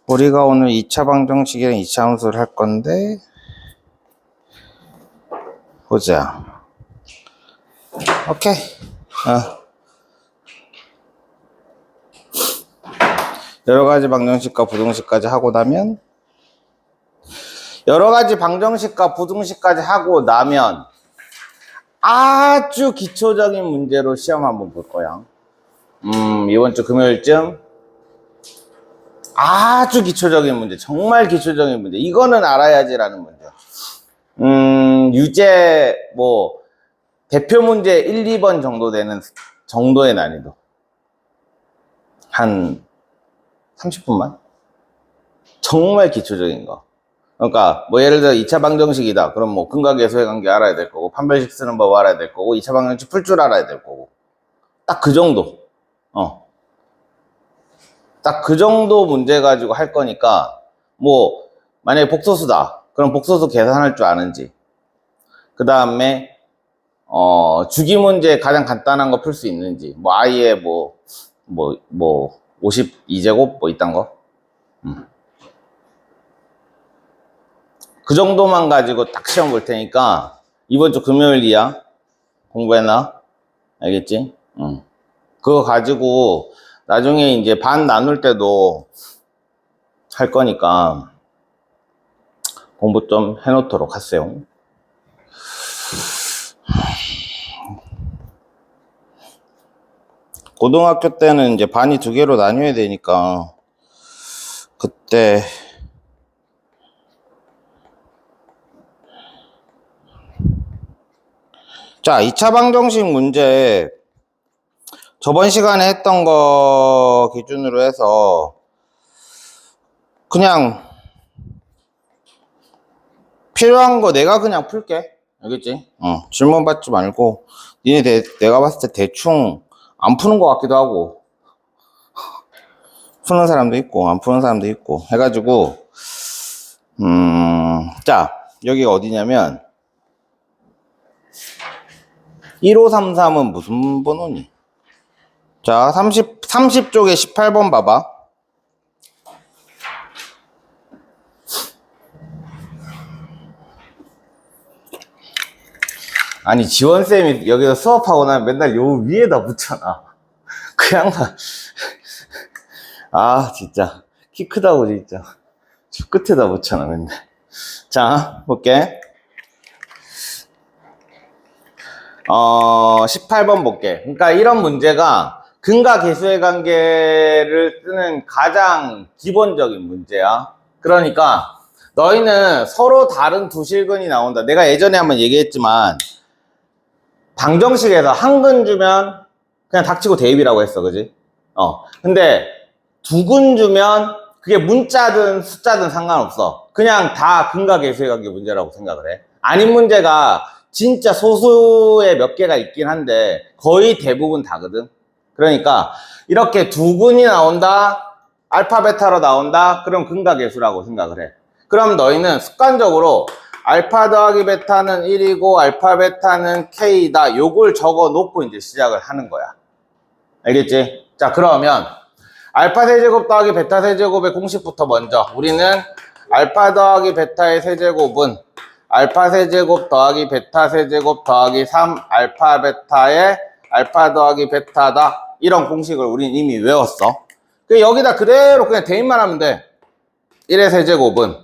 우리가 오늘 2차 방정식이랑 2차 함수를 할 건데, 보자. 오케이. 여러 가지 방정식과 부등식까지 하고 나면, 아주 기초적인 문제로 시험 한번 볼 거야. 이번 주 금요일쯤 아주 기초적인 문제, 정말 기초적인 문제. 이거는 알아야지라는 문제. 유제 대표 문제 1, 2번 정도 되는 정도의 난이도. 한 30분만? 정말 기초적인 거. 그러니까 예를 들어 2차 방정식이다. 그럼 근과 계수의 관계 알아야 될 거고, 판별식 쓰는 법 알아야 될 거고, 2차 방정식 풀 줄 알아야 될 거고. 딱 그 정도. 딱 그 정도 문제 가지고 할 거니까, 만약에 복소수다. 그럼 복소수 계산할 줄 아는지. 그 다음에, 주기 문제 가장 간단한 거 풀 수 있는지. i의 52제곱? 이딴 거. 그 정도만 가지고 딱 시험 볼 테니까, 이번 주 금요일이야. 공부해놔. 알겠지? 그거 가지고, 나중에 이제 반 나눌 때도 할 거니까, 공부 좀 해놓도록 하세요. 고등학교 때는 이제 반이 2개로 나뉘어야 되니까, 그때, 자, 2차 방정식 문제, 저번 시간에 했던 거 기준으로 해서, 그냥, 필요한 거 내가 그냥 풀게. 알겠지? 질문 받지 말고, 내가 봤을 때 대충 안 푸는 것 같기도 하고, 푸는 사람도 있고, 안 푸는 사람도 있고, 해가지고, 자, 여기가 어디냐면, 1533은 무슨 번호니? 자, 30쪽에 18번 봐봐. 아니, 지원쌤이 여기서 수업하고 나면 맨날 요 위에다 붙여놔. 그 양반. 진짜. 키 크다고, 진짜. 저 끝에다 붙여놔, 맨날. 자, 볼게. 18번 볼게. 그러니까 이런 문제가 근과 계수의 관계를 쓰는 가장 기본적인 문제야. 그러니까 너희는 서로 다른 두 실근이 나온다. 내가 예전에 한번 얘기했지만 방정식에서 한 근 주면 그냥 닥치고 대입이라고 했어. 그지? 근데 두 근 주면 그게 문자든 숫자든 상관없어. 그냥 다 근과 계수의 관계 문제라고 생각을 해. 아닌 문제가 진짜 소수의 몇 개가 있긴 한데 거의 대부분 다거든. 그러니까 이렇게 두 근이 나온다, 알파 베타로 나온다, 그럼 근과 계수라고 생각을 해. 그럼 너희는 습관적으로 알파 더하기 베타는 1이고 알파 베타는 K다, 요걸 적어 놓고 이제 시작을 하는 거야. 알겠지? 자, 그러면 알파 세제곱 더하기 베타 세제곱의 공식부터 먼저. 우리는 알파 더하기 베타의 세제곱은 알파 세제곱 더하기 베타 세제곱 더하기 3 알파 베타의 알파 더하기 베타다. 이런 공식을 우린 이미 외웠어. 여기다 그대로 그냥 대입만 하면 돼. 1의 세제곱은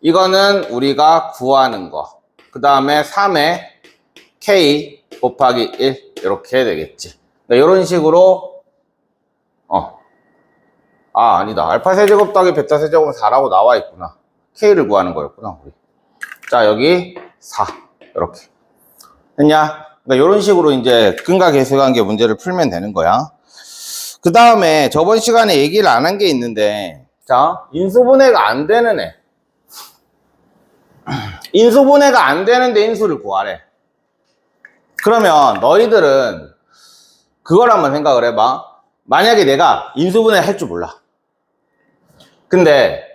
이거는 우리가 구하는 거. 그 다음에 3의 K 곱하기 1 이렇게 되겠지. 이런 식으로 아니다. 알파 세제곱 더하기 베타 세제곱은 4라고 나와 있구나. K를 구하는 거였구나, 우리. 자, 여기 4. 이렇게. 됐냐? 그러니까 이런 식으로 이제 근과 계수 관계 문제를 풀면 되는 거야. 그 다음에 저번 시간에 얘기를 안 한 게 있는데, 자, 인수분해가 안 되는 애. 인수분해가 안 되는데 인수를 구하래. 그러면 너희들은 그걸 한번 생각을 해봐. 만약에 내가 인수분해 할 줄 몰라. 근데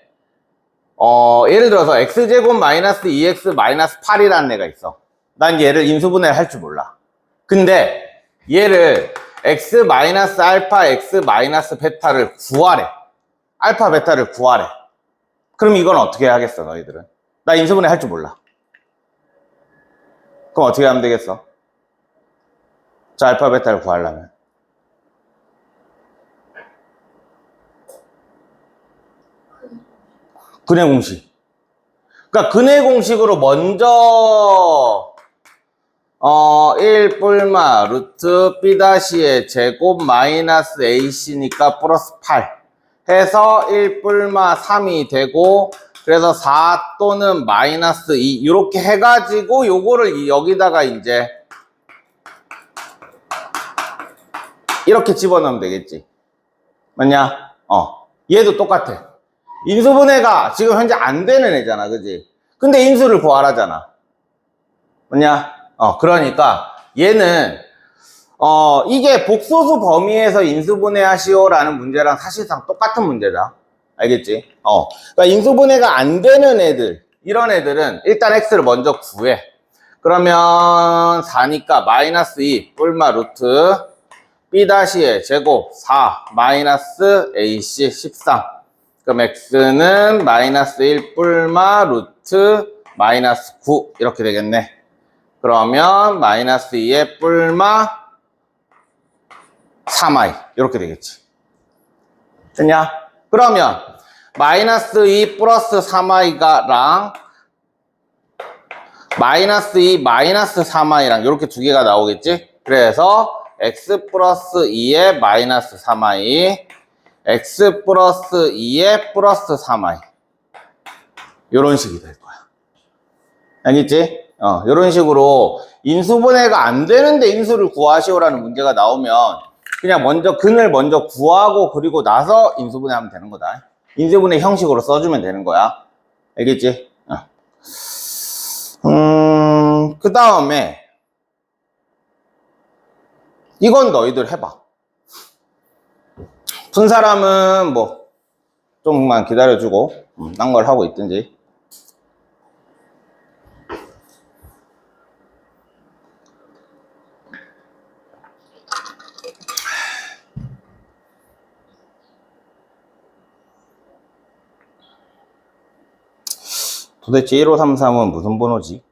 예를 들어서 x제곱 마이너스 2x 마이너스 8이라는 애가 있어. 난 얘를 인수분해 할 줄 몰라. 근데 얘를 x 마이너스 알파 x 마이너스 베타를 구하래. 알파, 베타를 구하래. 그럼 이건 어떻게 하겠어, 너희들은? 나 인수분해 할 줄 몰라. 그럼 어떻게 하면 되겠어? 자, 알파, 베타를 구하려면. 근해 공식. 그러니까 근해 공식으로 먼저 1 뿔마 루트 B-의 제곱 마이너스 AC니까 플러스 8 해서 1 뿔마 3이 되고, 그래서 4 또는 마이너스 2 이렇게 해가지고 요거를 여기다가 이제 이렇게 집어넣으면 되겠지. 맞냐? 얘도 똑같아. 인수분해가 지금 현재 안 되는 애잖아, 그지? 근데 인수를 구하라잖아. 맞냐? 그러니까 얘는 이게 복소수 범위에서 인수분해 하시오라는 문제랑 사실상 똑같은 문제다. 알겠지? 그러니까 인수분해가 안 되는 애들, 이런 애들은 일단 x를 먼저 구해. 그러면 4니까 마이너스 2 뿔마 루트 B-의 제곱 4 마이너스 AC 13. 그럼 x는 마이너스 1 뿔마 루트 마이너스 9 이렇게 되겠네. 그러면 마이너스 2의 뿔마 3i 이렇게 되겠지. 됐냐? 그러면 마이너스 2 플러스 3i가랑 마이너스 2 마이너스 3i랑 이렇게 두 개가 나오겠지. 그래서 x 플러스 2의 마이너스 3i, x 플러스 2의 플러스 3i 이런 식이 될 거야. 알겠지? 이런 식으로 인수분해가 안 되는데 인수를 구하시오라는 문제가 나오면 그냥 먼저 근을 먼저 구하고 그리고 나서 인수분해하면 되는 거다. 인수분해 형식으로 써주면 되는 거야. 알겠지? 그 다음에 이건 너희들 해봐. 푼 사람은 뭐 좀만 기다려주고 딴 걸 하고 있든지. 도대체 1533은 무슨 번호지?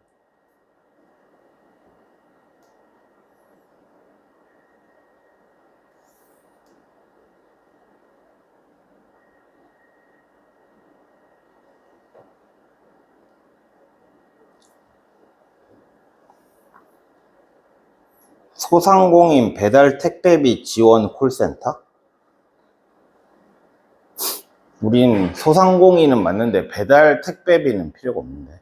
소상공인 배달 택배비 지원 콜센터? 우린 소상공인은 맞는데 배달 택배비는 필요가 없는데.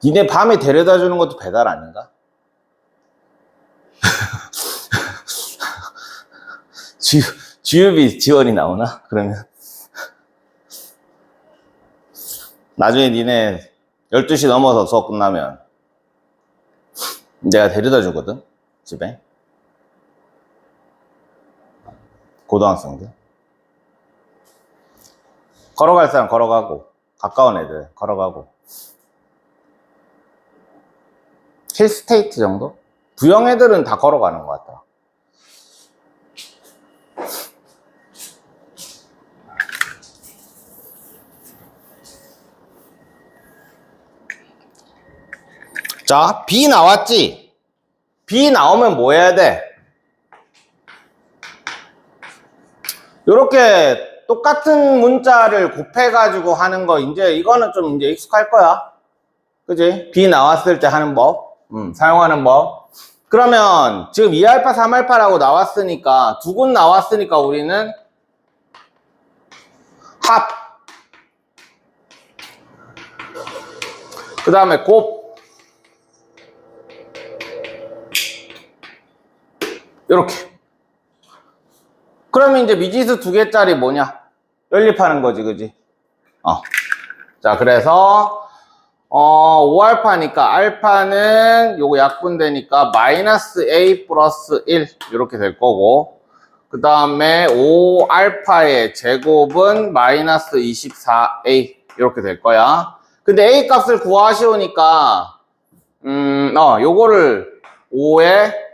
니네 밤에 데려다 주는 것도 배달 아닌가? 주유비 지원이 나오나? 그러면 나중에 니네 12시 넘어서 수업 끝나면 내가 데려다 주거든, 집에. 고등학생들. 걸어갈 사람 걸어가고, 가까운 애들 걸어가고. 힐스테이트 정도? 부영 애들은 다 걸어가는 것 같다. 자, B 나왔지? B 나오면 뭐 해야 돼? 요렇게 똑같은 문자를 곱해가지고 하는 거, 이제 이거는 좀 이제 익숙할 거야. 그지? B 나왔을 때 하는 법, 사용하는 법. 그러면 지금 2알파, 3알파라고 나왔으니까, 두 곳 나왔으니까 우리는 합. 그 다음에 곱. 요렇게. 그러면 이제 미지수 두 개짜리 뭐냐? 연립하는 거지, 그지? 자, 그래서 5알파니까 알파는 요거 약분되니까 마이너스 A 플러스 1 이렇게 될 거고, 그 다음에 5알파의 제곱은 마이너스 24A 이렇게 될 거야. 근데 A 값을 구하시오니까 요거를 5에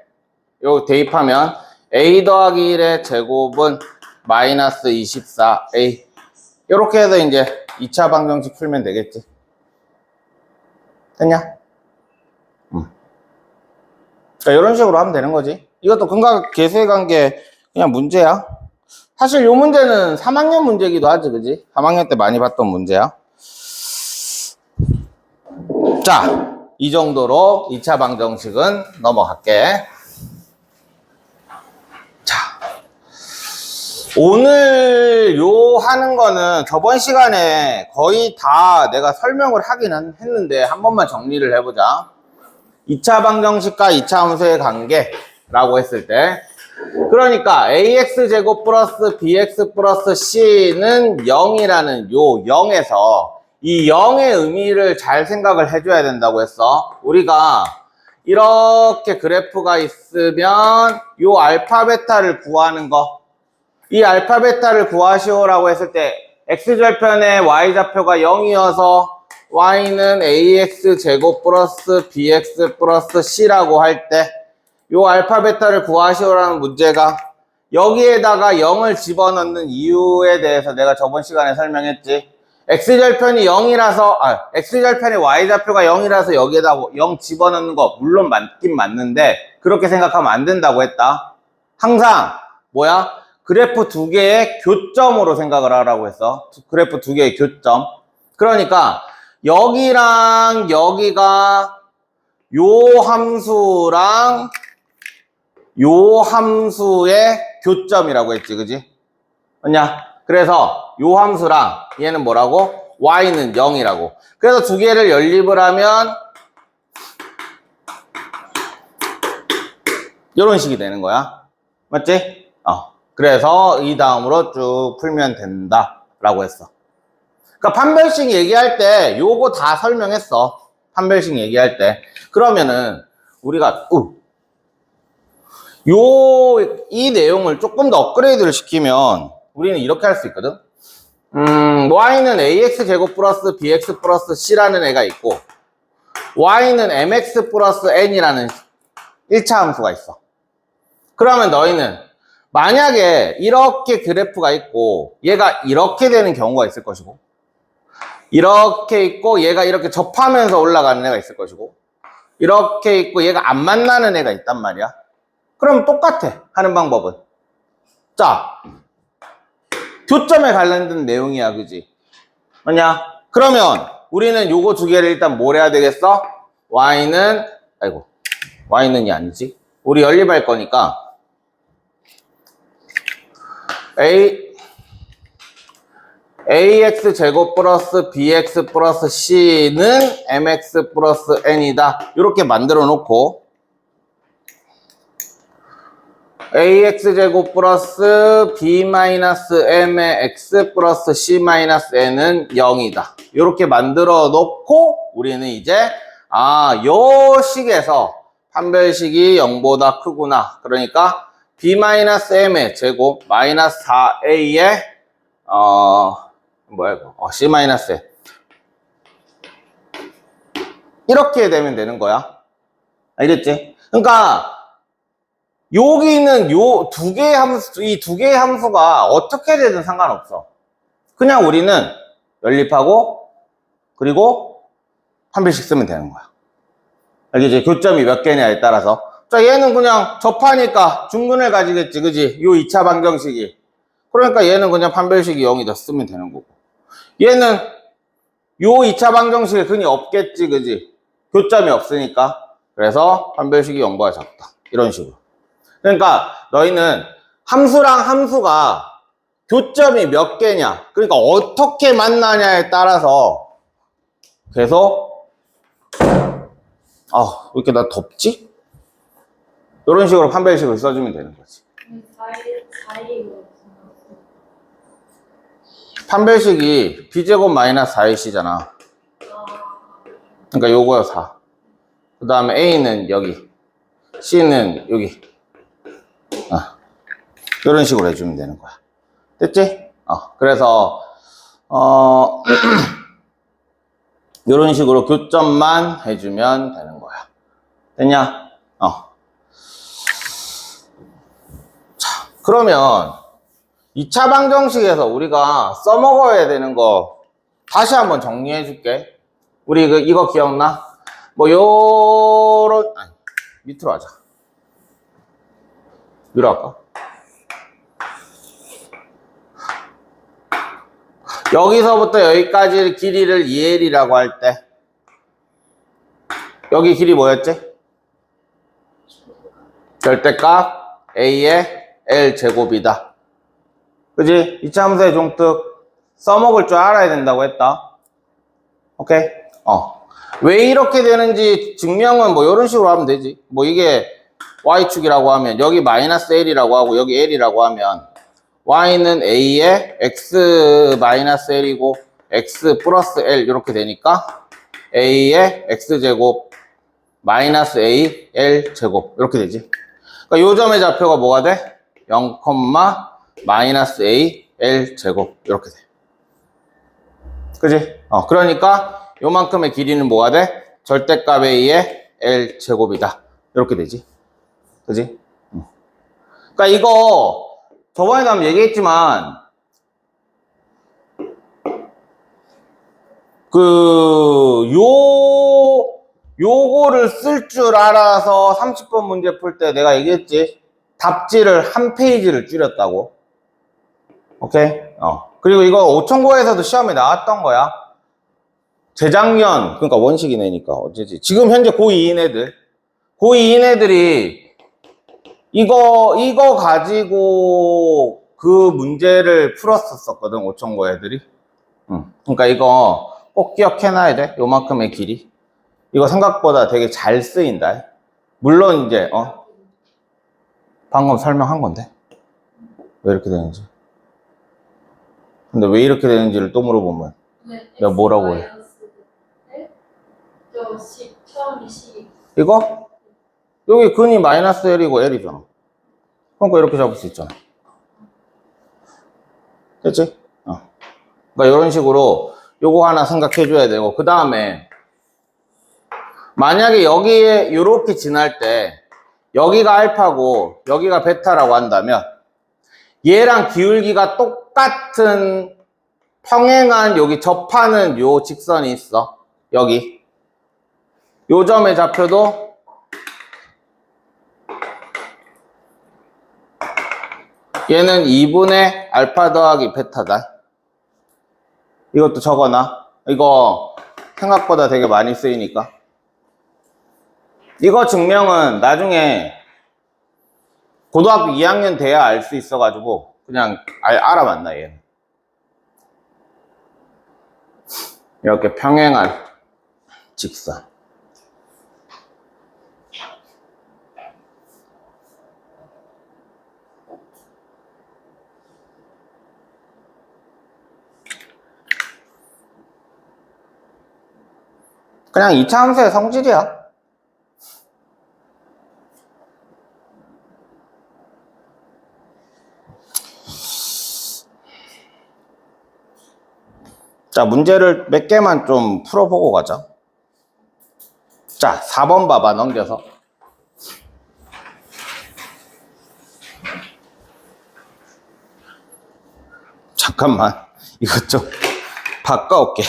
요 대입하면 a 더하기 1의 제곱은 마이너스 24a. 요렇게 해서 이제 2차 방정식 풀면 되겠지. 됐냐? 자, 이런 식으로 하면 되는 거지. 이것도 근각 계수의 관계 그냥 문제야. 사실 요 문제는 3학년 문제기도 하지, 그지? 3학년 때 많이 봤던 문제야. 자, 이 정도로 2차 방정식은 넘어갈게. 자, 오늘 요 하는 거는 저번 시간에 거의 다 내가 설명을 하긴 했는데 한 번만 정리를 해보자. 2차 방정식과 2차 함수의 관계라고 했을 때, 그러니까 ax제곱 플러스 bx 플러스 c는 0이라는 요 0에서 이 0의 의미를 잘 생각을 해줘야 된다고 했어. 우리가 이렇게 그래프가 있으면 요 알파 베타를 구하는 거, 이 알파 베타를 구하시오라고 했을 때 x절편의 y좌표가 0이어서 y는 ax 제곱 플러스 bx 플러스 c라고 할 때 요 알파 베타를 구하시오라는 문제가 여기에다가 0을 집어넣는 이유에 대해서 내가 저번 시간에 설명했지. x절편이 0이라서 x절편의 y좌표가 0이라서 여기에다 0 집어넣는 거 물론 맞긴 맞는데 그렇게 생각하면 안 된다고 했다. 항상 뭐야? 그래프 두 개의 교점으로 생각을 하라고 했어. 그래프 두 개의 교점. 그러니까 여기랑 여기가 요 함수랑 요 함수의 교점이라고 했지, 그지? 맞냐? 그래서 요 함수랑 얘는 뭐라고? y는 0이라고. 그래서 두 개를 연립을 하면 요런 식이 되는 거야. 맞지? 그래서 이 다음으로 쭉 풀면 된다 라고 했어. 그러니까 판별식 얘기할 때 요거 다 설명했어. 판별식 얘기할 때. 그러면은 우리가 이 내용을 조금 더 업그레이드를 시키면 우리는 이렇게 할 수 있거든. y는 ax 제곱 플러스 bx 플러스 c라는 애가 있고 y는 mx 플러스 n이라는 1차 함수가 있어. 그러면 너희는 만약에 이렇게 그래프가 있고 얘가 이렇게 되는 경우가 있을 것이고 이렇게 있고 얘가 이렇게 접하면서 올라가는 애가 있을 것이고 이렇게 있고 얘가 안 만나는 애가 있단 말이야. 그럼 똑같아, 하는 방법은. 자, 교점에 관련된 내용이야, 그지? 맞냐? 그러면 우리는 요거 두 개를 일단 뭘 해야 되겠어? y는이 아니지. 우리 연립할 거니까 ax 제곱 플러스 bx 플러스 c는 mx 플러스 n이다. 이렇게 만들어 놓고 ax 제곱 플러스 b 마이너스 m의 x 플러스 c 마이너스 n은 0이다. 이렇게 만들어 놓고 우리는 이제 요 식에서 판별식이 0보다 크구나. 그러니까 b 마이너스 m의 제곱 마이너스 4a의 c 마이너스 n 이렇게 되면 되는 거야. 알겠지? 그러니까 여기는 요 두 개의 함수, 이 두 개의 함수가 어떻게 되든 상관없어. 그냥 우리는 연립하고 그리고 판별식 쓰면 되는 거야. 알겠지? 교점이 몇 개냐에 따라서. 자, 얘는 그냥 접하니까 중근을 가지겠지, 그지? 요 2차 방정식이. 그러니까 얘는 그냥 판별식이 0이다 쓰면 되는 거고. 얘는 요 2차 방정식에 근이 없겠지, 그지? 교점이 없으니까. 그래서 판별식이 0보다 작다. 이런 식으로. 그러니까 너희는 함수랑 함수가 교점이 몇 개냐, 그러니까 어떻게 만나냐에 따라서 계속 왜 이렇게 나 덥지? 이런 식으로 판별식을 써주면 되는 거지. 판별식이 b제곱 마이너스 4ac잖아. 그러니까 요거요 4. 그 다음에 a는 여기, c는 여기. 이런 식으로 해주면 되는 거야. 됐지? 그래서 이런 식으로 교점만 해주면 되는 거야. 됐냐? 그러면 2차 방정식에서 우리가 써먹어야 되는 거 다시 한번 정리해 줄게. 우리 이거 기억나? 뭐 요런 아니, 밑으로 하자. 위로 할까? 여기서부터 여기까지 길이를 2L이라고 할 때 여기 길이 뭐였지? 절대값 A의 L제곱이다. 그지? 이차 함수의 종특 써먹을 줄 알아야 된다고 했다. 오케이? 왜 이렇게 되는지 증명은 뭐 이런 식으로 하면 되지. 뭐 이게 Y축이라고 하면 여기 마이너스 L이라고 하고 여기 L이라고 하면 Y는 A의 X 마이너스 L이고 X 플러스 L 이렇게 되니까 A의 X제곱 마이너스 A L 제곱 이렇게 되지. 그러니까 요 점의 좌표가 뭐가 돼? 0, 마이너스 A L 제곱 이렇게 돼. 그지? 그러니까 요만큼의 길이는 뭐가 돼? 절대값 A의 L 제곱이다. 이렇게 되지. 그지? 그러니까 이거 저번에도 한번 얘기했지만 요거를 쓸 줄 알아서 30번 문제 풀 때 내가 얘기했지. 답지를 한 페이지를 줄였다고. 오케이? 그리고 이거 5천고에서도 시험에 나왔던 거야. 재작년, 그러니까 원식이네니까 어쩌지. 지금 현재 고2인 애들. 고2인 애들이 이거 가지고 그 문제를 풀었었거든, 5천고 애들이. 그러니까 이거 꼭 기억해놔야 돼. 요만큼의 길이. 이거 생각보다 되게 잘 쓰인다. 물론 이제 방금 설명한 건데 왜 이렇게 되는지. 근데 왜 이렇게 되는지를 또 물어보면 내가 뭐라고 해? 이거? 여기 근이 마이너스 L이고 L이잖아. 그러니까 이렇게 잡을 수 있잖아. 됐지? 그러니까 이런 식으로 요거 하나 생각해 줘야 되고, 그 다음에 만약에 여기에 이렇게 지날 때 여기가 알파고 여기가 베타라고 한다면 얘랑 기울기가 똑같은 평행한 여기 접하는 요 직선이 있어. 여기 요 점의 좌표도 얘는 2분의 알파 더하기 베타다. 이것도 적어놔. 이거 생각보다 되게 많이 쓰이니까. 이거 증명은 나중에 고등학교 2학년 돼야 알 수 있어가지고 그냥 알아봤나 얘는. 이렇게 평행한 직선. 그냥 2차 함수의 성질이야. 자, 문제를 몇 개만 좀 풀어보고 가자. 자, 4번 봐봐, 넘겨서. 잠깐만, 이것 좀 바꿔올게.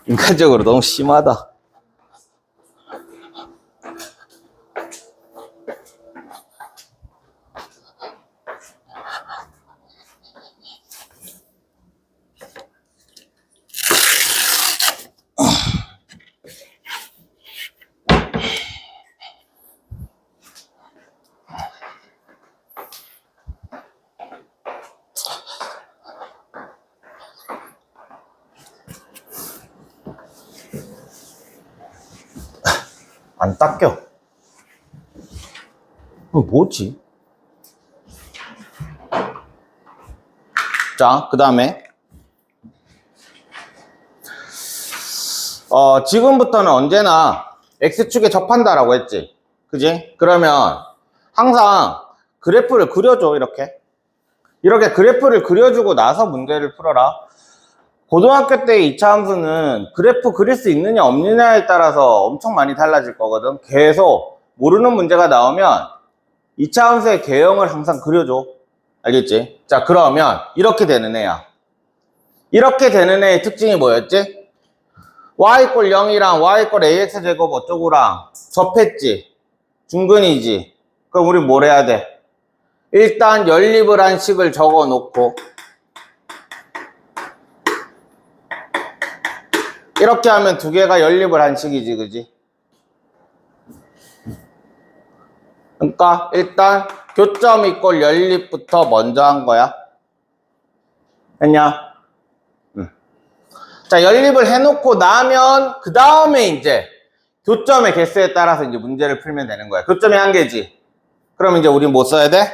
인간적으로 너무 심하다. 안 닦여. 뭐지? 자, 그 다음에 지금부터는 언제나 X축에 접한다라고 했지. 그지? 그러면 항상 그래프를 그려줘. 이렇게 그래프를 그려주고 나서 문제를 풀어라. 고등학교 때 2차 함수는 그래프 그릴 수 있느냐 없느냐에 따라서 엄청 많이 달라질 거거든. 계속 모르는 문제가 나오면 2차함수의 개형을 항상 그려줘. 알겠지? 자, 그러면 이렇게 되는 애야. 이렇게 되는 애의 특징이 뭐였지? y 꼴 0이랑 y 꼴 ax 제곱 어쩌고랑 접했지? 중근이지? 그럼 우리 뭘 해야 돼? 일단 연립을 한 식을 적어 놓고 이렇게 하면 두 개가 연립을 한 식이지, 그지? 그러니까 일단 교점 이꼴 연립부터 먼저 한 거야. 됐냐? 자, 연립을 해놓고 나면 그 다음에 이제 교점의 개수에 따라서 이제 문제를 풀면 되는 거야. 교점이 한 개지. 그럼 이제 우리 뭐 써야 돼?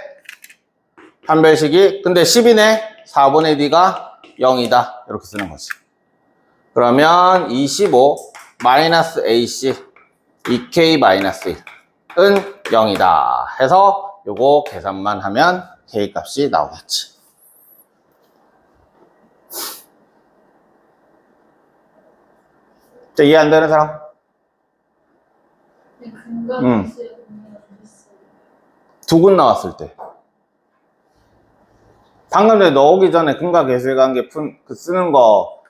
판별식이 근데 10이네. 4분의 d가 0이다. 이렇게 쓰는 거지. 그러면 25 마이너스 AC 2K 마이너스 1은 0이다 해서 요거 계산만 하면 K 값이 나오겠지. 자, 이해 안 되는 사람? 두근 나왔을 때. 방금 전에 너 오기 전에 근과 계수의 관계 쓰는 거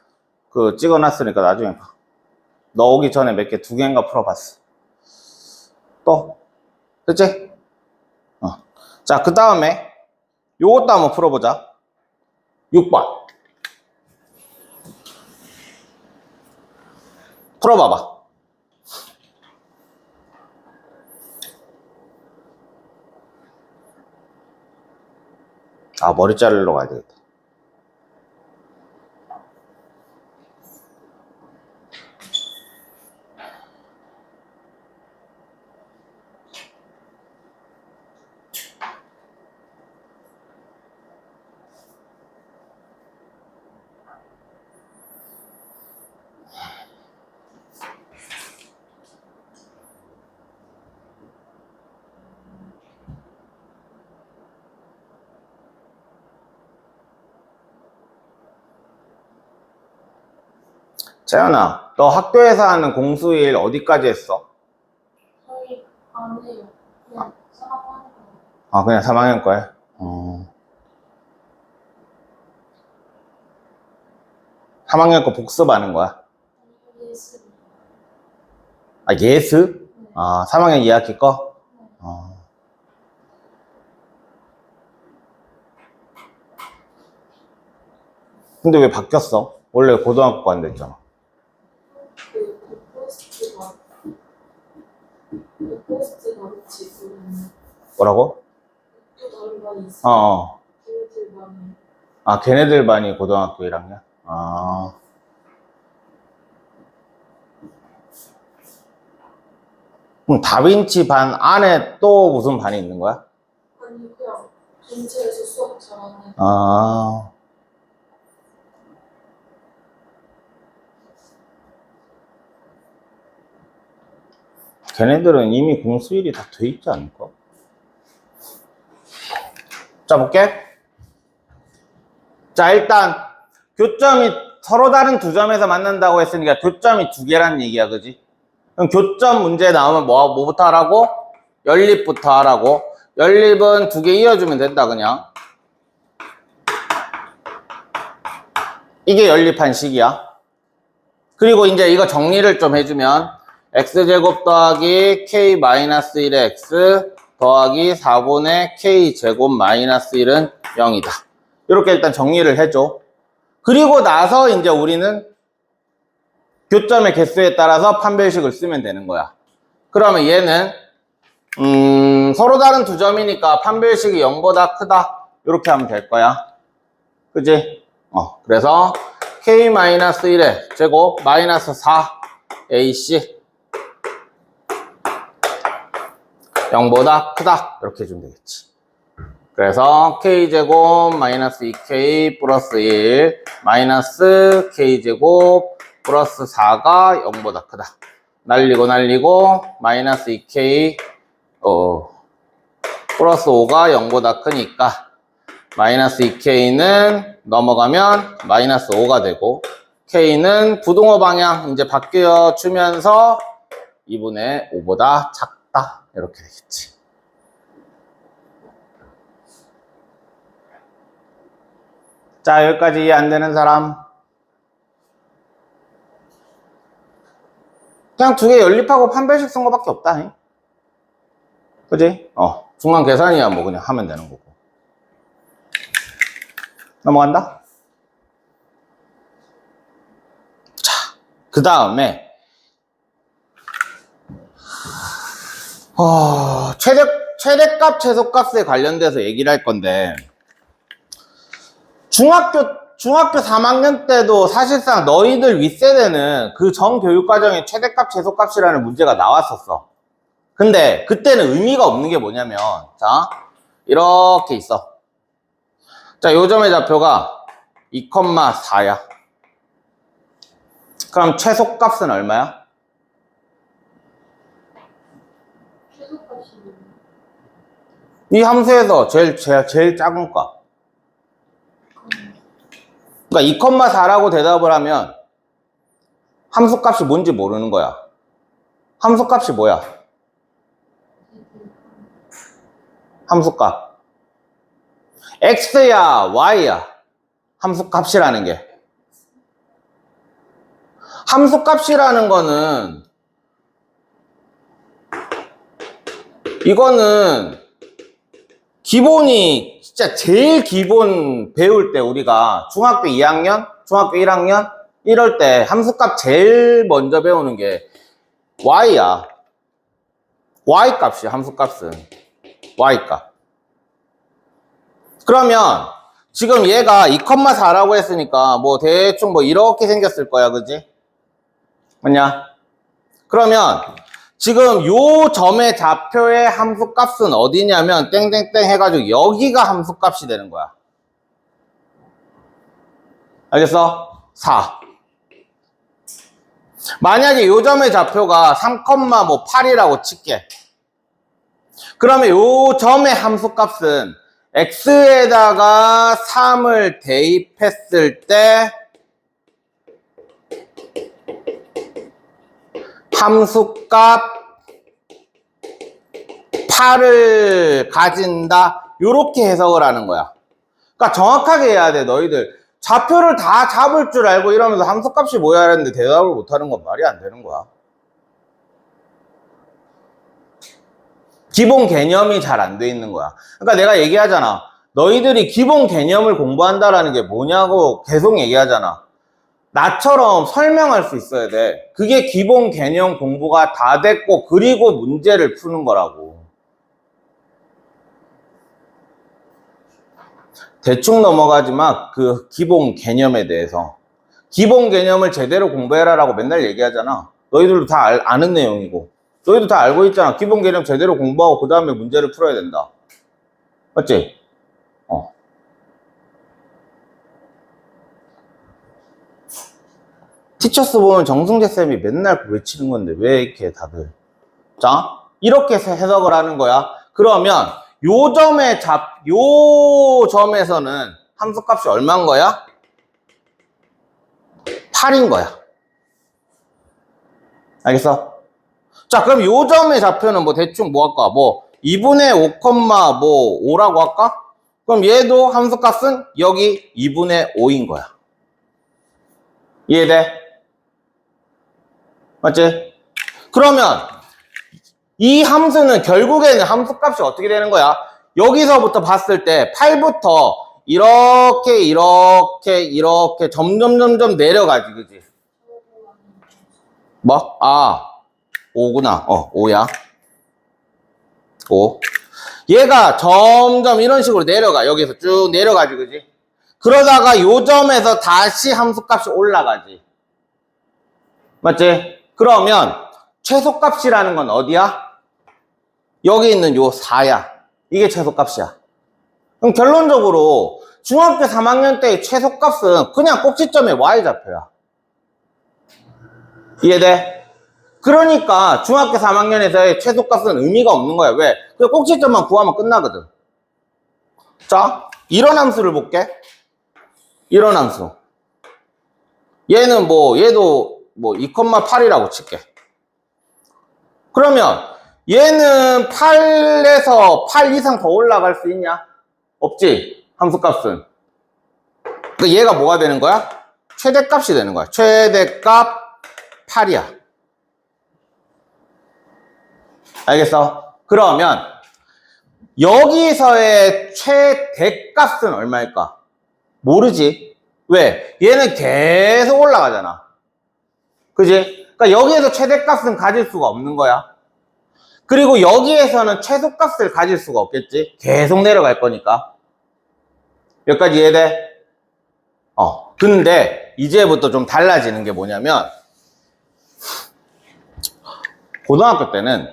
찍어놨으니까 나중에 봐. 너 오기 전에 몇 개, 2개인가 풀어봤어. 또? 그치? 자, 그 다음에 요것도 한번 풀어보자. 6번. 풀어봐봐. 아, 머리 자르러 가야 되겠다. 재현아, 너 학교에서 하는 공수일 어디까지 했어? 저희 안 해요. 그냥 3학년. 아, 그냥 3학년 거에? 3학년 거 복습하는 거야? 예습. 아, 예습? 아, 3학년 2학기 거? 근데 왜 바뀌었어? 원래 고등학교 안 됐잖아. 포스트가 지금 뭐라고? 또 다른 반이 있어요. 걔네들 반이. 아, 걔네들 반이 고등학교 1학년? 아. 그럼 다빈치 반 안에 또 무슨 반이 있는 거야? 아니 그냥 전체에서 수업 잘하는 애들. 아. 걔네들은 이미 공수일이 다 돼 있지 않을까? 자, 볼게. 자, 일단 교점이 서로 다른 두 점에서 만난다고 했으니까 교점이 두 개란 얘기야, 그지? 그럼 교점 문제 나오면 뭐부터 하라고? 연립부터 하라고. 연립은 두 개 이어주면 된다, 그냥. 이게 연립한 식이야. 그리고 이제 이거 정리를 좀 해주면 x제곱 더하기 k-1의 x 더하기 4분의 k제곱 마이너스 1은 0이다. 이렇게 일단 정리를 해줘. 그리고 나서 이제 우리는 교점의 개수에 따라서 판별식을 쓰면 되는 거야. 그러면 얘는 서로 다른 두 점이니까 판별식이 0보다 크다. 이렇게 하면 될 거야. 그지? 그래서 k-1의 제곱 마이너스 4ac 0보다 크다. 이렇게 해주면 되겠지. 그래서 k제곱 마이너스 2k 플러스 1 마이너스 k제곱 플러스 4가 0보다 크다. 날리고 마이너스 2k 플러스 5가 0보다 크니까 마이너스 2k는 넘어가면 마이너스 5가 되고 k는 부등호 방향 이제 바뀌어 주면서 2분의 5보다 작다. 이렇게 되겠지. 자, 여기까지 이해 안 되는 사람? 그냥 두 개 연립하고 판별식 쓴 거밖에 없다. 그지? 중간 계산이야 뭐 그냥 하면 되는 거고. 넘어간다? 자, 그 다음에 최대값, 최소값에 관련돼서 얘기를 할 건데, 중학교 3학년 때도 사실상 너희들 윗세대는 그 전 교육과정에 최대값, 최소값이라는 문제가 나왔었어. 근데 그때는 의미가 없는 게 뭐냐면, 자, 이렇게 있어. 자, 요점의 좌표가 2,4야. 그럼 최소값은 얼마야? 최소값이 이 함수에서 제일 작은 값. 그러니까 2,4라고 대답을 하면 함수값이 뭔지 모르는 거야. 함수값이 뭐야? 함수값. X야, Y야. 함수값이라는 게. 함수값이라는 거는, 이거는 기본이 진짜 제일 기본 배울 때 우리가 중학교 2학년, 중학교 1학년 이럴 때 함수값 제일 먼저 배우는 게 Y야. Y값이야, 함수값은. Y값. 그러면 지금 얘가 2,4라고 했으니까 뭐 대충 뭐 이렇게 생겼을 거야, 그지? 맞냐? 그러면 지금 요 점의 좌표의 함수값은 어디냐면 땡땡땡 해가지고 여기가 함수값이 되는 거야. 알겠어? 4. 만약에 요 점의 좌표가 3,8이라고 칠게. 그러면 요 점의 함수값은 x에다가 3을 대입했을 때 함수값 8을 가진다. 요렇게 해석을 하는 거야. 그러니까 정확하게 해야 돼, 너희들. 좌표를 다 잡을 줄 알고 이러면서 함수값이 뭐야 하는데 대답을 못하는 건 말이 안 되는 거야. 기본 개념이 잘 안 돼 있는 거야. 그러니까 내가 얘기하잖아. 너희들이 기본 개념을 공부한다라는 게 뭐냐고 계속 얘기하잖아. 나처럼 설명할 수 있어야 돼. 그게 기본 개념 공부가 다 됐고 그리고 문제를 푸는 거라고. 대충 넘어가지 마. 그 기본 개념에 대해서. 기본 개념을 제대로 공부해라라고 맨날 얘기하잖아. 너희들도 다 아는 내용이고. 너희도 다 알고 있잖아. 기본 개념 제대로 공부하고 그 다음에 문제를 풀어야 된다. 맞지? 티처스 보면 정승재 쌤이 맨날 외치는 건데 왜 이렇게 다들. 자, 이렇게 해석을 하는 거야. 그러면 요 점에서는 함수값이 얼마인 거야? 8인 거야. 알겠어? 자, 그럼 요 점의 좌표는 뭐 대충 뭐 할까? 뭐 2분의 5,5라고 할까? 그럼 얘도 함수값은 여기 2분의 5인 거야. 이해돼? 맞지? 그러면 이 함수는 결국에는 함수값이 어떻게 되는 거야? 여기서부터 봤을 때 8부터 이렇게 점점 내려가지, 그지? 뭐? 5구나. 5야. 5. 얘가 점점 이런 식으로 내려가. 여기서 쭉 내려가지, 그지? 그러다가 요 점에서 다시 함수값이 올라가지. 맞지? 그러면 최소값이라는 건 어디야? 여기 있는 요 4야. 이게 최소값이야. 그럼 결론적으로 중학교 3학년 때의 최소값은 그냥 꼭지점의 y좌표야. 이해돼? 그러니까 중학교 3학년에서의 최소값은 의미가 없는 거야. 왜? 그 꼭지점만 구하면 끝나거든. 자, 이런 함수를 볼게. 이런 함수. 얘는 얘도 2,8이라고 칠게. 그러면 얘는 8에서 8 이상 더 올라갈 수 있냐? 없지. 함수값은. 그러니까 얘가 뭐가 되는 거야? 최대값이 되는 거야. 최대값 8이야. 알겠어? 그러면 여기서의 최대값은 얼마일까? 모르지. 왜? 얘는 계속 올라가잖아. 그지? 그러니까 여기에서 최대값은 가질 수가 없는 거야. 그리고 여기에서는 최소값을 가질 수가 없겠지. 계속 내려갈 거니까. 여기까지 이해돼? 근데 이제부터 좀 달라지는 게 뭐냐면 고등학교 때는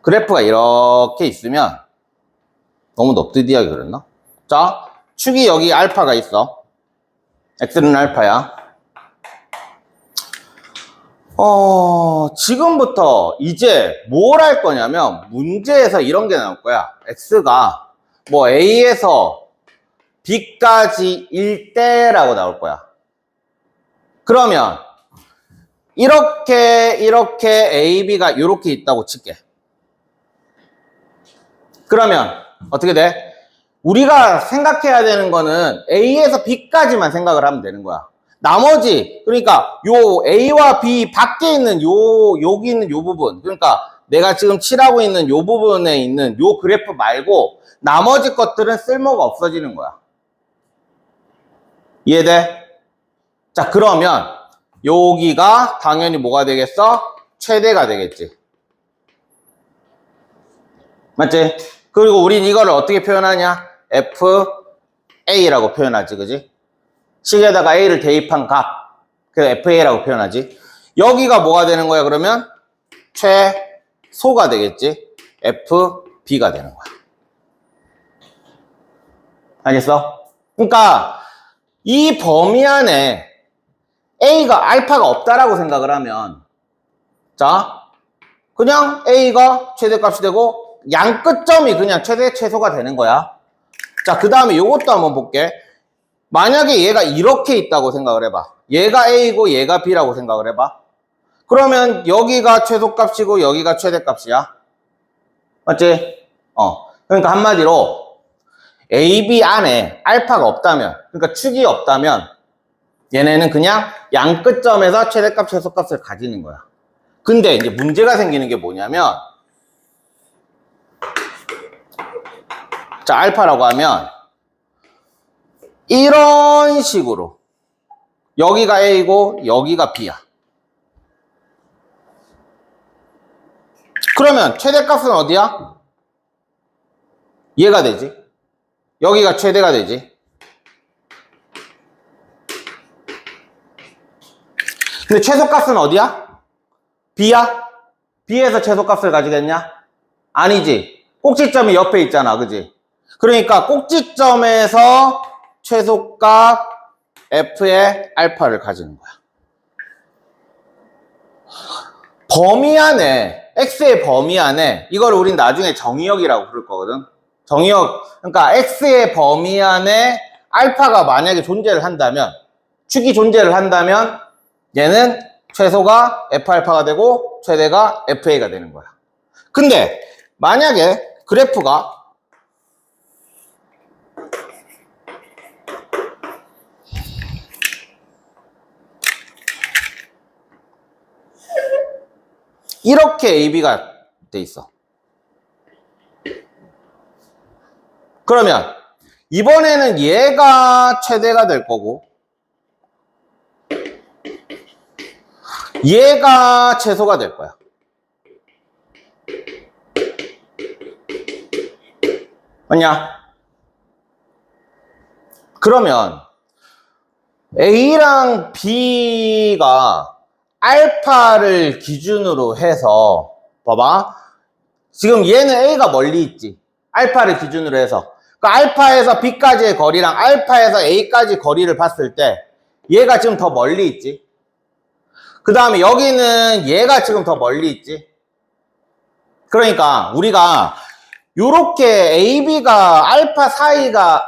그래프가 이렇게 있으면 너무 넙드디하게 그렸나? 자, 축이 여기 알파가 있어. x는 알파야. 지금부터 이제 뭘 할 거냐면 문제에서 이런 게 나올 거야. x가 뭐 a에서 b까지일 때라고 나올 거야. 그러면 이렇게 a, b가 이렇게 있다고 칠게. 그러면 어떻게 돼? 우리가 생각해야 되는 거는 a에서 b까지만 생각을 하면 되는 거야. 나머지, 그러니까 요 a와 b 밖에 있는 여기 있는 요 부분, 그러니까 내가 지금 칠하고 있는 요 부분에 있는 요 그래프 말고 나머지 것들은 쓸모가 없어지는 거야. 이해돼? 자, 그러면 여기가 당연히 뭐가 되겠어? 최대가 되겠지. 맞지? 그리고 우린 이거를 어떻게 표현하냐? FA라고 표현하지, 그지? 식에다가 A를 대입한 값. 그래서 FA라고 표현하지. 여기가 뭐가 되는 거야, 그러면? 최소가 되겠지? FB가 되는 거야. 알겠어? 그러니까 이 범위 안에 A가 알파가 없다라고 생각을 하면 자, 그냥 A가 최대값이 되고 양 끝점이 그냥 최대 최소가 되는 거야. 자, 그 다음에 요것도 한번 볼게. 만약에 얘가 이렇게 있다고 생각을 해봐. 얘가 A고 얘가 B라고 생각을 해봐. 그러면 여기가 최소값이고 여기가 최대값이야. 맞지? 그러니까 한마디로 A, B 안에 알파가 없다면, 그러니까 축이 없다면 얘네는 그냥 양 끝점에서 최대값, 최소값을 가지는 거야. 근데 이제 문제가 생기는 게 뭐냐면 자, 알파라고 하면 이런 식으로 여기가 A고 여기가 B야. 그러면 최대값은 어디야? 얘가 되지. 여기가 최대가 되지. 근데 최소값은 어디야? B야? B에서 최소값을 가지겠냐? 아니지. 꼭지점이 옆에 있잖아, 그지? 그러니까 꼭지점에서 최소값 F의 알파를 가지는 거야. 범위 안에, X의 범위 안에, 이걸 우린 나중에 정의역이라고 부를 거거든. 정의역, 그러니까 X의 범위 안에 알파가 만약에 존재를 한다면, 축이 존재를 한다면, 얘는 최소가 F알파가 되고, 최대가 FA가 되는 거야. 근데, 만약에 그래프가 이렇게 AB가 돼 있어. 그러면 이번에는 얘가 최대가 될 거고 얘가 최소가 될 거야. 맞냐? 그러면 A랑 B가 알파를 기준으로 해서 봐봐. 지금 얘는 A가 멀리 있지. 알파를 기준으로 해서. 그러니까 알파에서 B까지의 거리랑 알파에서 A까지 거리를 봤을 때 얘가 지금 더 멀리 있지. 그 다음에 여기는 얘가 지금 더 멀리 있지. 그러니까 우리가 요렇게 AB가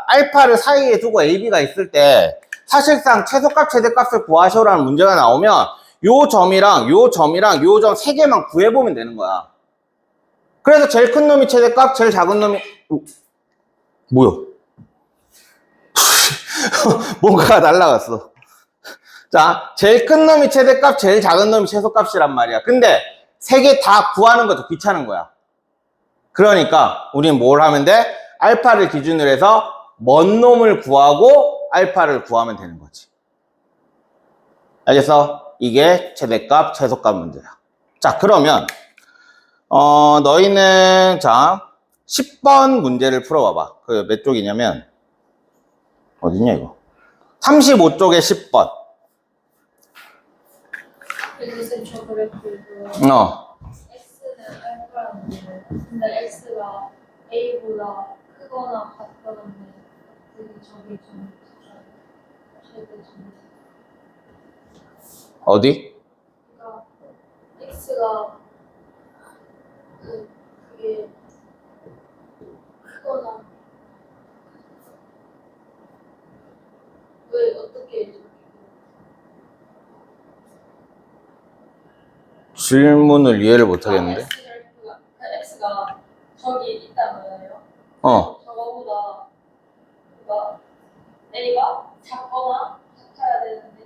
알파를 사이에 두고 AB가 있을 때 사실상 최소값, 최대값을 구하셔라는 문제가 나오면 요 점이랑 요 점이랑 요 점 세 개만 구해보면 되는 거야. 그래서 제일 큰 놈이 최대값, 제일 작은 놈이 뭐야? 뭔가가 날라갔어. 자, 제일 큰 놈이 최대값, 제일 작은 놈이 최소값이란 말이야. 근데 세 개 다 구하는 것도 귀찮은 거야. 그러니까 우리는 뭘 하면 돼? 알파를 기준으로 해서 먼 놈을 구하고 알파를 구하면 되는 거지. 알겠어? 이게 최대값, 최소값 문제야. 자, 그러면 너희는 자 10번 문제를 풀어봐봐. 그 몇 쪽이냐면 어딨냐 이거? 35쪽에 10번. 선생님 저 그래프도 어. x는 알파라는데 근데 x가 a보다 크거나 같다는데 저기 좀 최대 좀 어디? 그러니까 x가 그게 크거나 왜 어떻게 이렇게 질문을 이해를 못 하겠는데. x가 저기 있단 말이에요. 어. 저거보다 그러니까 a가 작거나 같아야 되는데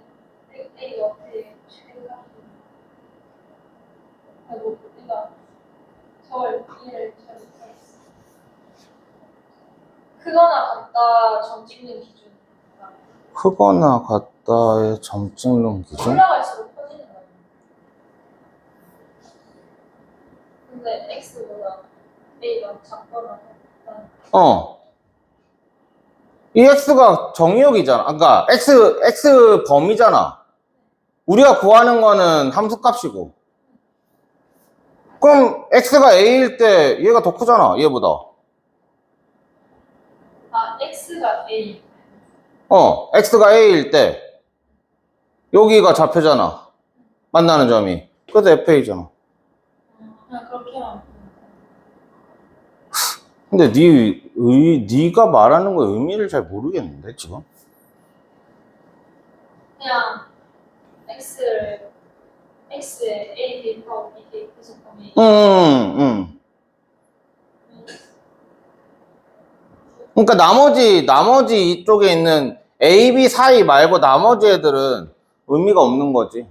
a가 어떻게 최대가 아이고 그러니까 저걸 이해를 잘 못하겠어. 크거나 같다 점 찍는 기준. 크거나 같다의 점 찍는 기준? 올라갈수록 커지는 거예요. 근데 x보다 a가 작거나 같다. 어. 이 x가 정의역이잖아. 그러니까 x 범위잖아. 우리가 구하는 거는 함수값이고. 그럼 x가 a일 때 얘가 더 크잖아. 얘보다. 아 x가 a. x가 a일 때 여기가 좌표잖아. 만나는 점이. 그래서 fa잖아. 그냥 그렇게 하면 근데 네가 말하는 거의 의미를 잘 모르겠는데 지금? 그냥 x에 a 대입하고 b 대입해서 보면 그러니까 나머지 이쪽에 있는 A, B 사이 말고 나머지 애들은 의미가 없는 거지.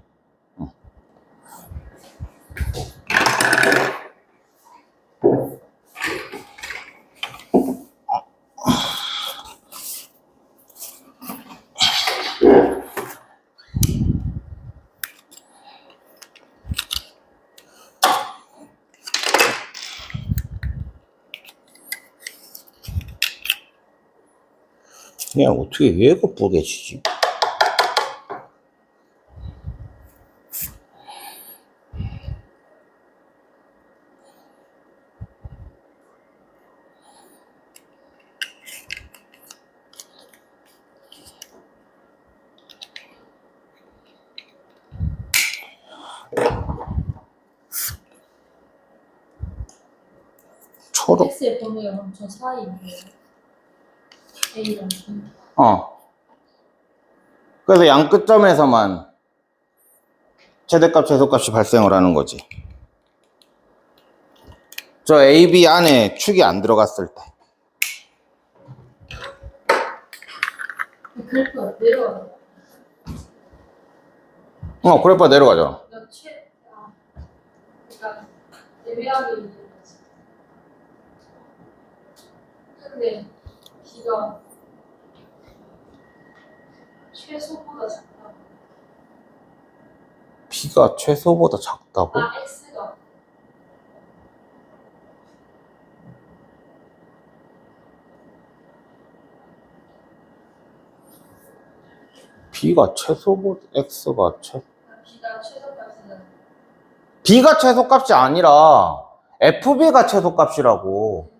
야, 어떻게 얘가 뿌개지지? 초록. x의 범위가 그럼 저 사이인데요. a랑 b. 그래서 양 끝점에서만 최대값, 최소값이 발생을 하는 거지. 저 A, B 안에 축이 안 들어갔을 때. 그래프가 내려가요. 그래파 내려가잖아. 그러니까 애매하게 얘기했지. 근데 b가 최소보다 작다. B가 최소보다 작다고? 아 x가 B가 최소보다 X가 b가 최소값이잖아. B가 최소값이 아니라 FB가 최소값이라고.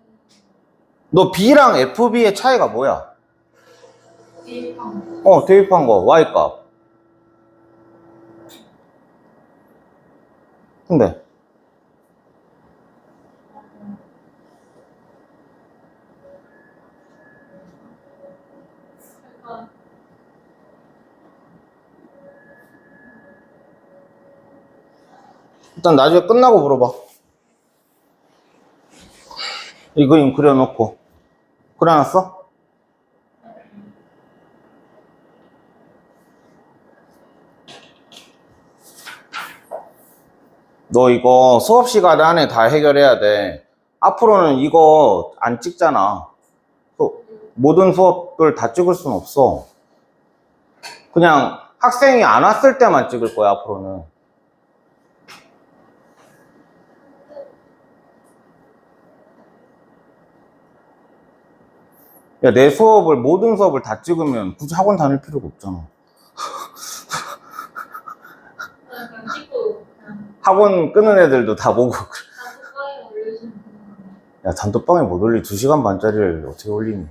너 B랑 FB의 차이가 뭐야? 대입한 거. 대입한 거 Y값. 근데 그러니까 일단 나중에 끝나고 물어봐. 이 그림 그려놓고. 그려놨어? 너 이거 수업 시간 안에 다 해결해야 돼. 앞으로는 이거 안 찍잖아. 모든 수업을 다 찍을 수는 없어. 그냥 학생이 안 왔을 때만 찍을 거야, 앞으로는. 야, 내 수업을, 모든 수업을 다 찍으면 굳이 학원 다닐 필요가 없잖아. 그냥 찍고 그냥 학원 끄는 애들도 다 보고. 단톡방에 올려주면 되는 야, 단톡방에 못 올리, 2시간 반짜리를 어떻게 올리니?